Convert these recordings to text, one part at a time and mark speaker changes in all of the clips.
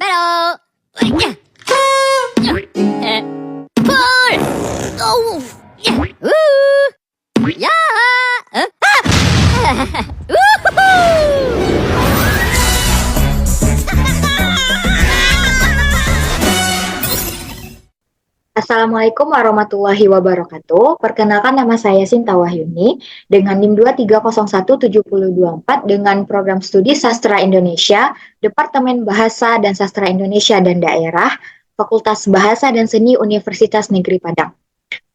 Speaker 1: Halo. Ya. Pul. Oh. Ya.
Speaker 2: Assalamualaikum warahmatullahi wabarakatuh. Perkenalkan, nama saya Sinta Wahyuni dengan NIM 2301724 dengan program studi Sastra Indonesia, Departemen Bahasa dan Sastra Indonesia dan Daerah, Fakultas Bahasa dan Seni Universitas Negeri Padang.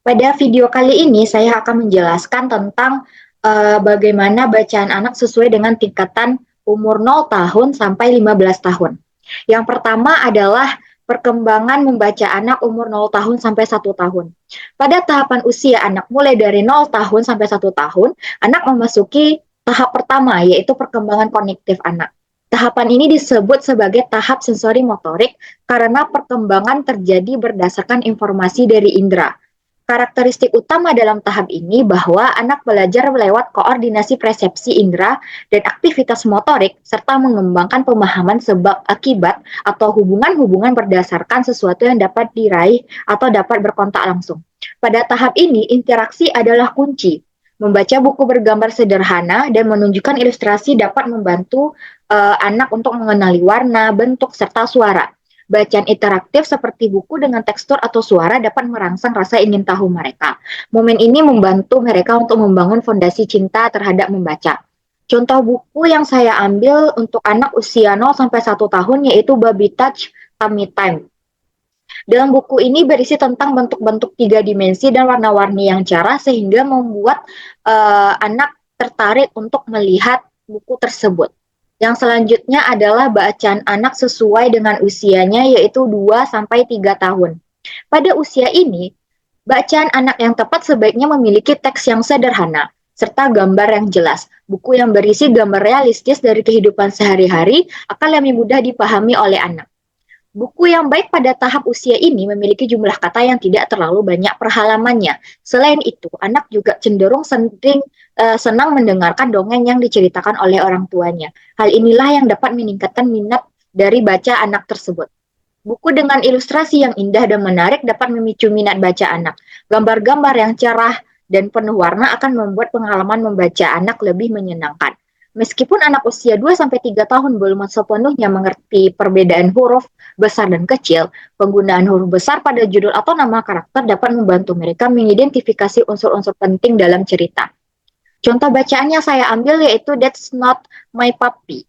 Speaker 2: Pada video kali ini saya akan menjelaskan tentang bagaimana bacaan anak sesuai dengan tingkatan umur 0 tahun sampai 15 tahun. Yang pertama adalah perkembangan membaca anak umur 0 tahun sampai 1 tahun. Pada tahapan usia anak mulai dari 0 tahun sampai 1 tahun, anak memasuki tahap pertama, yaitu perkembangan kognitif anak. Tahapan ini disebut sebagai tahap sensori motorik karena perkembangan terjadi berdasarkan informasi dari indera. Karakteristik utama dalam tahap ini bahwa anak belajar lewat koordinasi persepsi indera dan aktivitas motorik, serta mengembangkan pemahaman sebab akibat atau hubungan-hubungan berdasarkan sesuatu yang dapat diraih atau dapat berkontak langsung. Pada tahap ini, interaksi adalah kunci. Membaca buku bergambar sederhana dan menunjukkan ilustrasi dapat membantu anak untuk mengenali warna, bentuk, serta suara. Bacaan interaktif seperti buku dengan tekstur atau suara dapat merangsang rasa ingin tahu mereka. Momen ini membantu mereka untuk membangun fondasi cinta terhadap membaca. Contoh buku yang saya ambil untuk anak usia 0 sampai 1 tahun yaitu Baby Touch Tummy Time. Dalam buku ini berisi tentang bentuk-bentuk 3 dimensi dan warna-warni yang cerah sehingga membuat anak tertarik untuk melihat buku tersebut. Yang selanjutnya adalah bacaan anak sesuai dengan usianya yaitu 2 sampai 3 tahun. Pada usia ini, bacaan anak yang tepat sebaiknya memiliki teks yang sederhana serta gambar yang jelas. Buku yang berisi gambar realistis dari kehidupan sehari-hari akan lebih mudah dipahami oleh anak. Buku yang baik pada tahap usia ini memiliki jumlah kata yang tidak terlalu banyak perhalamannya. Selain itu, anak juga cenderung senang mendengarkan dongeng yang diceritakan oleh orang tuanya. Hal inilah yang dapat meningkatkan minat dari baca anak tersebut. Buku dengan ilustrasi yang indah dan menarik dapat memicu minat baca anak. Gambar-gambar yang cerah dan penuh warna akan membuat pengalaman membaca anak lebih menyenangkan. Meskipun anak usia 2-3 tahun belum sepenuhnya mengerti perbedaan huruf besar dan kecil, penggunaan huruf besar pada judul atau nama karakter dapat membantu mereka mengidentifikasi unsur-unsur penting dalam cerita. Contoh bacaan yang saya ambil yaitu That's Not My Puppy.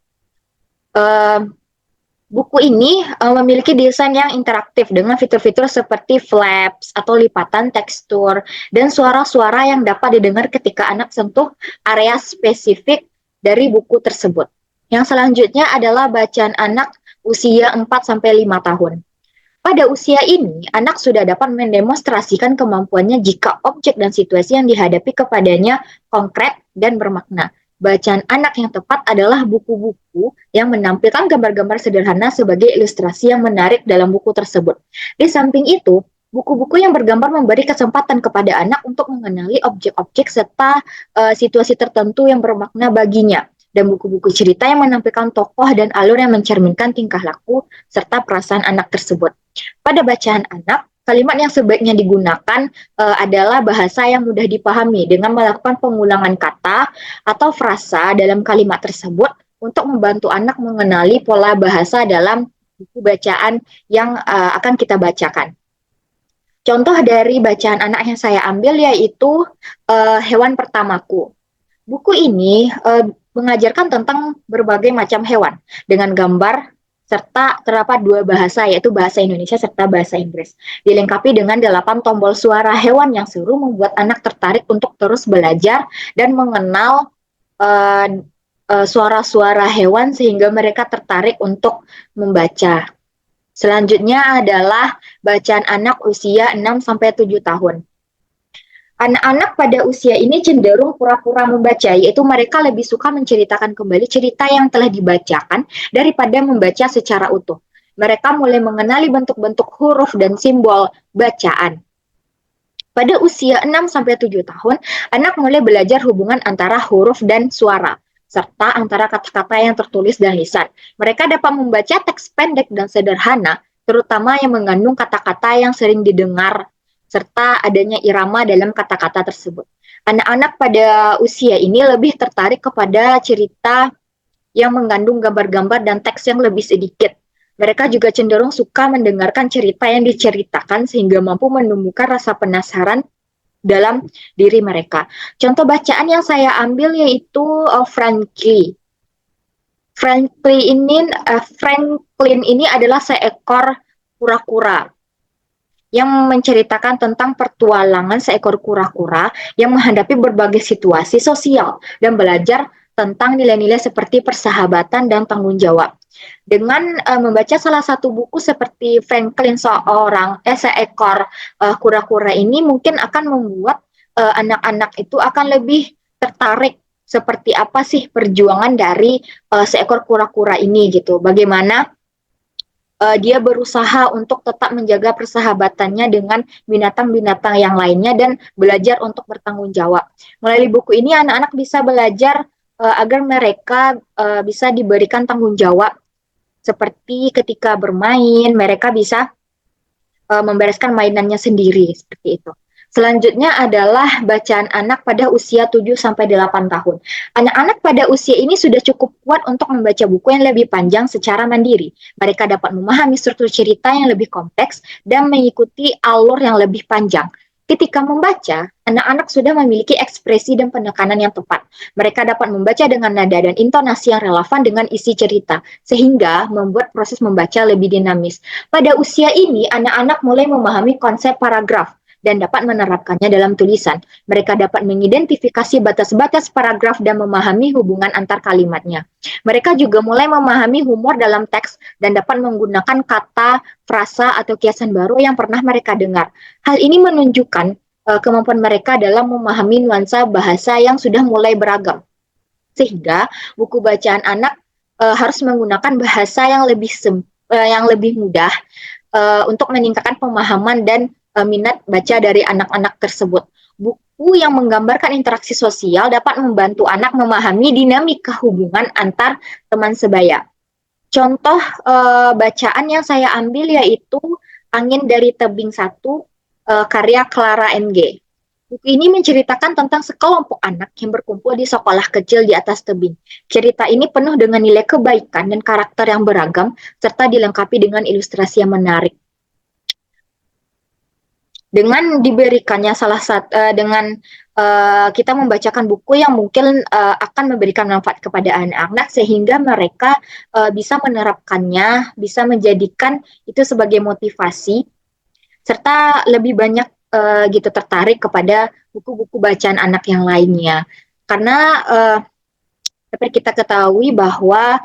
Speaker 2: Buku ini memiliki desain yang interaktif dengan fitur-fitur seperti flaps atau lipatan tekstur dan suara-suara yang dapat didengar ketika anak sentuh area spesifik dari buku tersebut. Yang selanjutnya adalah bacaan anak usia 4-5 tahun. Pada usia ini, anak sudah dapat mendemonstrasikan kemampuannya jika objek dan situasi yang dihadapi kepadanya konkret dan bermakna. Bacaan anak yang tepat adalah buku-buku yang menampilkan gambar-gambar sederhana sebagai ilustrasi yang menarik dalam buku tersebut. Di samping itu, buku-buku yang bergambar memberi kesempatan kepada anak untuk mengenali objek-objek serta situasi tertentu yang bermakna baginya. Dan buku-buku cerita yang menampilkan tokoh dan alur yang mencerminkan tingkah laku serta perasaan anak tersebut. Pada bacaan anak, kalimat yang sebaiknya digunakan adalah bahasa yang mudah dipahami dengan melakukan pengulangan kata atau frasa dalam kalimat tersebut untuk membantu anak mengenali pola bahasa dalam buku bacaan yang akan kita bacakan. Contoh dari bacaan anak yang saya ambil yaitu Hewan Pertamaku. Buku ini mengajarkan tentang berbagai macam hewan dengan gambar serta terdapat 2 bahasa yaitu bahasa Indonesia serta bahasa Inggris. Dilengkapi dengan 8 tombol suara hewan yang seru membuat anak tertarik untuk terus belajar dan mengenal suara-suara hewan sehingga mereka tertarik untuk membaca. Selanjutnya adalah bacaan anak usia 6-7 tahun. Anak-anak pada usia ini cenderung pura-pura membaca, yaitu mereka lebih suka menceritakan kembali cerita yang telah dibacakan daripada membaca secara utuh. Mereka mulai mengenali bentuk-bentuk huruf dan simbol bacaan. Pada usia 6-7 tahun, anak mulai belajar hubungan antara huruf dan suara. serta antara kata-kata yang tertulis dan lisan. Mereka dapat membaca teks pendek dan sederhana, terutama yang mengandung kata-kata yang sering didengar, serta adanya irama dalam kata-kata tersebut. Anak-anak pada usia ini lebih tertarik kepada cerita yang mengandung gambar-gambar dan teks yang lebih sedikit. Mereka juga cenderung suka mendengarkan cerita yang diceritakan sehingga mampu menumbuhkan rasa penasaran dalam diri mereka. Contoh bacaan yang saya ambil yaitu Frankie. Franklin ini adalah seekor kura-kura yang menceritakan tentang pertualangan seekor kura-kura yang menghadapi berbagai situasi sosial dan belajar tentang nilai-nilai seperti persahabatan dan tanggung jawab. Dengan membaca salah satu buku seperti Franklin seekor kura-kura ini mungkin akan membuat anak-anak itu akan lebih tertarik seperti apa sih perjuangan dari seekor kura-kura ini gitu. Bagaimana dia berusaha untuk tetap menjaga persahabatannya dengan binatang-binatang yang lainnya dan belajar untuk bertanggung jawab. Melalui buku ini anak-anak bisa belajar agar mereka bisa diberikan tanggung jawab. Seperti ketika bermain, mereka bisa membereskan mainannya sendiri, seperti itu. Selanjutnya adalah bacaan anak pada usia 7-8 tahun. Anak-anak pada usia ini sudah cukup kuat untuk membaca buku yang lebih panjang secara mandiri. Mereka dapat memahami struktur cerita yang lebih kompleks dan mengikuti alur yang lebih panjang. Ketika membaca, anak-anak sudah memiliki ekspresi dan penekanan yang tepat. Mereka dapat membaca dengan nada dan intonasi yang relevan dengan isi cerita, sehingga membuat proses membaca lebih dinamis. Pada usia ini, anak-anak mulai memahami konsep paragraf dan dapat menerapkannya dalam tulisan. Mereka dapat mengidentifikasi batas-batas paragraf dan memahami hubungan antar kalimatnya. Mereka juga mulai memahami humor dalam teks dan dapat menggunakan kata, frasa, atau kiasan baru yang pernah mereka dengar. Hal ini menunjukkan kemampuan mereka dalam memahami nuansa bahasa yang sudah mulai beragam. Sehingga buku bacaan anak harus menggunakan bahasa yang lebih mudah untuk meningkatkan pemahaman dan minat baca dari anak-anak tersebut. Buku yang menggambarkan interaksi sosial dapat membantu anak memahami dinamika hubungan antar teman sebaya. Contoh bacaan yang saya ambil yaitu Angin dari Tebing 1, karya Clara NG. Buku ini menceritakan tentang sekelompok anak yang berkumpul di sekolah kecil di atas tebing. Cerita ini penuh dengan nilai kebaikan dan karakter yang beragam, serta dilengkapi dengan ilustrasi yang menarik. Dengan diberikannya kita membacakan buku yang mungkin akan memberikan manfaat kepada anak-anak sehingga mereka bisa menerapkannya, bisa menjadikan itu sebagai motivasi serta lebih banyak gitu tertarik kepada buku-buku bacaan anak yang lainnya. Karena seperti kita ketahui bahwa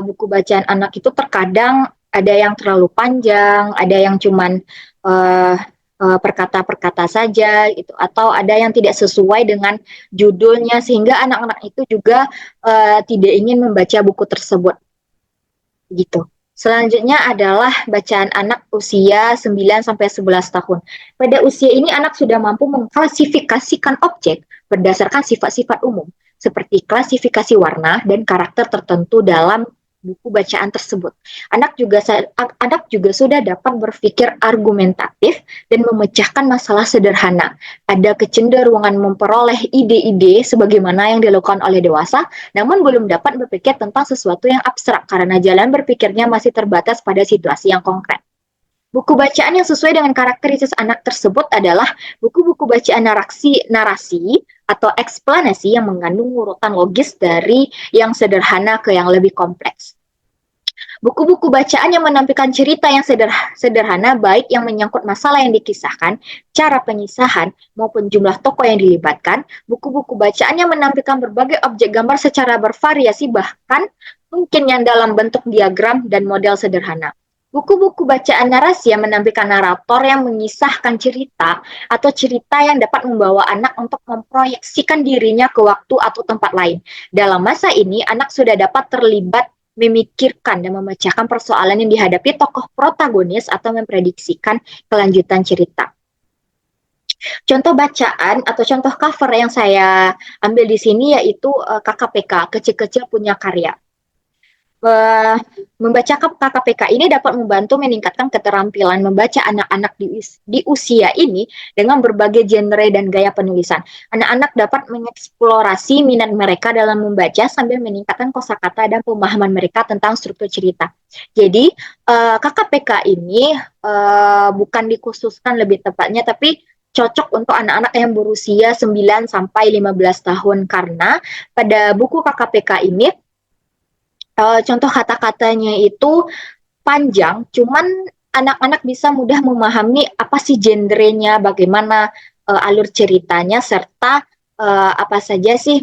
Speaker 2: buku bacaan anak itu terkadang ada yang terlalu panjang, ada yang cuman perkata-perkata saja gitu, atau ada yang tidak sesuai dengan judulnya sehingga anak-anak itu juga tidak ingin membaca buku tersebut gitu. Selanjutnya adalah bacaan anak usia 9-11 tahun. Pada usia ini anak sudah mampu mengklasifikasikan objek berdasarkan sifat-sifat umum seperti klasifikasi warna dan karakter tertentu dalam buku bacaan tersebut. Anak juga sudah dapat berpikir argumentatif dan memecahkan masalah sederhana. Ada kecenderungan memperoleh ide-ide sebagaimana yang dilakukan oleh dewasa, namun belum dapat berpikir tentang sesuatu yang abstrak karena jalan berpikirnya masih terbatas pada situasi yang konkret. Buku bacaan yang sesuai dengan karakteristik anak tersebut adalah buku-buku bacaan narasi atau eksplanasi yang mengandung urutan logis dari yang sederhana ke yang lebih kompleks. Buku-buku bacaan yang menampilkan cerita yang sederhana baik yang menyangkut masalah yang dikisahkan, cara penyisahan, maupun jumlah tokoh yang dilibatkan. Buku-buku bacaan yang menampilkan berbagai objek gambar secara bervariasi bahkan mungkin yang dalam bentuk diagram dan model sederhana. Buku-buku bacaan narasi yang menampilkan narator yang mengisahkan cerita atau cerita yang dapat membawa anak untuk memproyeksikan dirinya ke waktu atau tempat lain. Dalam masa ini, anak sudah dapat terlibat memikirkan dan memecahkan persoalan yang dihadapi tokoh protagonis atau memprediksikan kelanjutan cerita. Contoh bacaan atau contoh cover yang saya ambil di sini yaitu KKPK, Kecil-Kecil Punya Karya. Eh, Membaca KKPK ini dapat membantu meningkatkan keterampilan membaca anak-anak di usia ini dengan berbagai genre dan gaya penulisan. Anak-anak dapat mengeksplorasi minat mereka dalam membaca sambil meningkatkan kosakata dan pemahaman mereka tentang struktur cerita. Jadi, KKPK ini bukan dikhususkan lebih tepatnya, tapi cocok untuk anak-anak yang berusia 9 sampai 15 tahun karena pada buku KKPK ini contoh kata-katanya itu panjang, cuman anak-anak bisa mudah memahami apa sih genrenya, bagaimana alur ceritanya, serta apa saja sih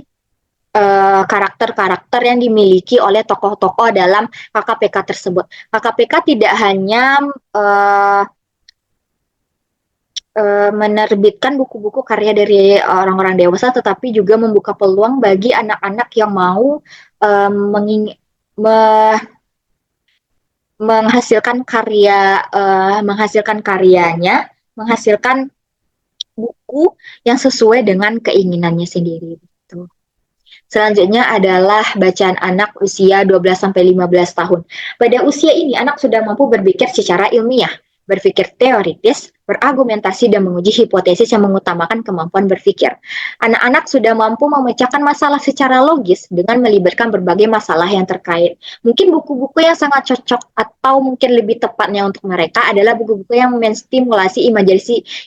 Speaker 2: karakter-karakter yang dimiliki oleh tokoh-tokoh dalam KKPK tersebut. KKPK tidak hanya menerbitkan buku-buku karya dari orang-orang dewasa, tetapi juga membuka peluang bagi anak-anak yang mau menging menghasilkan karyanya, menghasilkan buku yang sesuai dengan keinginannya sendiri. Gitu. Selanjutnya adalah bacaan anak usia 12 sampai 15 tahun. Pada usia ini anak sudah mampu berpikir secara ilmiah, berpikir teoritis, berargumentasi dan menguji hipotesis yang mengutamakan kemampuan berpikir. Anak-anak sudah mampu memecahkan masalah secara logis dengan melibatkan berbagai masalah yang terkait. Mungkin buku-buku yang sangat cocok atau mungkin lebih tepatnya untuk mereka adalah buku-buku yang menstimulasi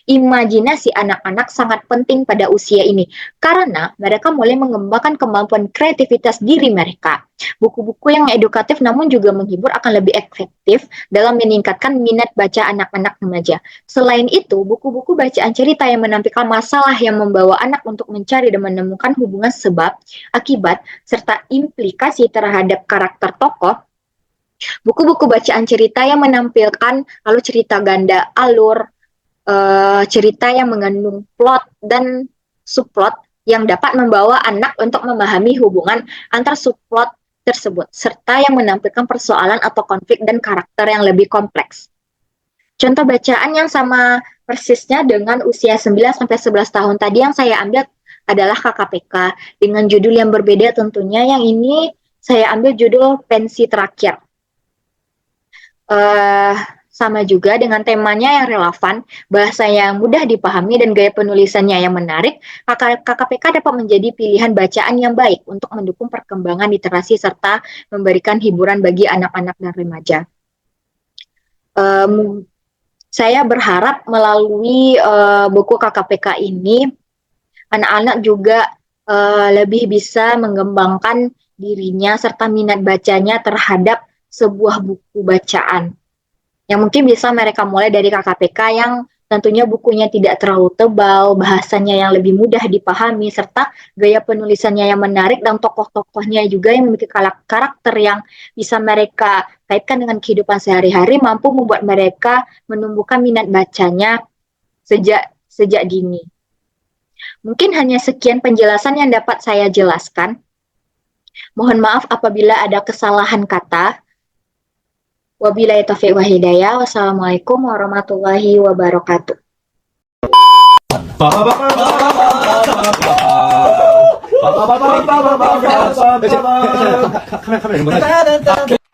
Speaker 2: imajinasi anak-anak sangat penting pada usia ini karena mereka mulai mengembangkan kemampuan kreativitas diri mereka. Buku-buku yang edukatif namun juga menghibur akan lebih efektif dalam meningkatkan minat baca anak-anak remaja. Selain itu, buku-buku bacaan cerita yang menampilkan masalah yang membawa anak untuk mencari dan menemukan hubungan sebab, akibat, serta implikasi terhadap karakter tokoh. Buku-buku bacaan cerita yang menampilkan lalu cerita ganda alur, cerita yang mengandung plot dan subplot yang dapat membawa anak untuk memahami hubungan antar subplot tersebut, serta yang menampilkan persoalan atau konflik dan karakter yang lebih kompleks. Contoh bacaan yang sama persisnya dengan usia 9 sampai 11 tahun tadi yang saya ambil adalah KKPK dengan judul yang berbeda tentunya. Yang ini saya ambil judul Pensi Terakhir. Sama juga dengan temanya yang relevan, bahasa yang mudah dipahami, dan gaya penulisannya yang menarik, KKPK dapat menjadi pilihan bacaan yang baik untuk mendukung perkembangan literasi serta memberikan hiburan bagi anak-anak dan remaja. Saya berharap melalui buku KKPK ini, anak-anak juga lebih bisa mengembangkan dirinya serta minat bacanya terhadap sebuah buku bacaan. Yang mungkin bisa mereka mulai dari KKPK yang tentunya bukunya tidak terlalu tebal, bahasanya yang lebih mudah dipahami, serta gaya penulisannya yang menarik, dan tokoh-tokohnya juga yang memiliki karakter yang bisa mereka kaitkan dengan kehidupan sehari-hari, mampu membuat mereka menumbuhkan minat bacanya sejak dini. Mungkin hanya sekian penjelasan yang dapat saya jelaskan. Mohon maaf apabila ada kesalahan kata. Wabillahi taufiq wa hidayah. Wassalamualaikum warahmatullahi wabarakatuh.
Speaker 3: 카메라 이런 거